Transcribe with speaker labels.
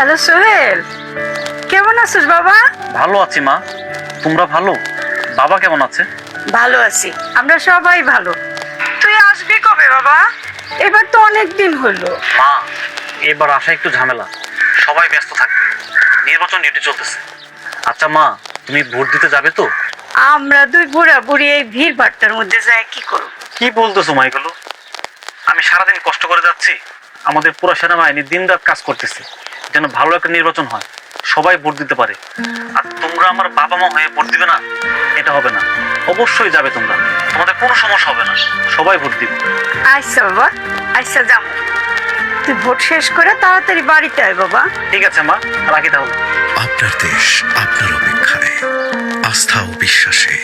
Speaker 1: Hello Sohel, কেমন আছিস বাবা?
Speaker 2: ভালো আছি মা, তোমরা ভালো? বাবা কেমন আছে?
Speaker 1: ভালো আছি, আমরা সবাই ভালো। তুই আসবি কবে বাবা? এবার তো অনেক দিন হলো।
Speaker 2: মা, এবার আসা একটু ঝামেলা, সবাই ব্যস্ত থাকবে, নির্বাচন ডিউটি চলতেছে। আচ্ছা মা, তুমি ভোট দিতে যাবে তো?
Speaker 1: আমরা দুই বুড়া বুড়ি এই ভিড় ভাট্টার মধ্যে যায় কি করব?
Speaker 2: কি বলতেছো মা এগুলো? আমি সারাদিন কষ্ট করে যাচ্ছি, আমাদের পুরো সেনাবাহিনী দিন রাত কাজ করতেছে যেন ভালো একটা নির্বাচন হয়, সবাই ভোট দিতে পারে। আর তোমরা আমার বাবা মা হয়ে ভোট দিবে না, এটা হবে না। অবশ্যই যাবে তোমরা, তোমাদের কোনো সমস্যা হবে না, সবাই ভোট দিবে।
Speaker 1: আচ্ছা বাবা, আচ্ছা যাও। তুই ভোট শেষ করে তাড়াতাড়ি বাড়িতে আয় বাবা।
Speaker 2: ঠিক আছে মা, রাখি তাহলে।
Speaker 3: আপনার দেশ আপনার অপেক্ষায়, আস্থা ও বিশ্বাসে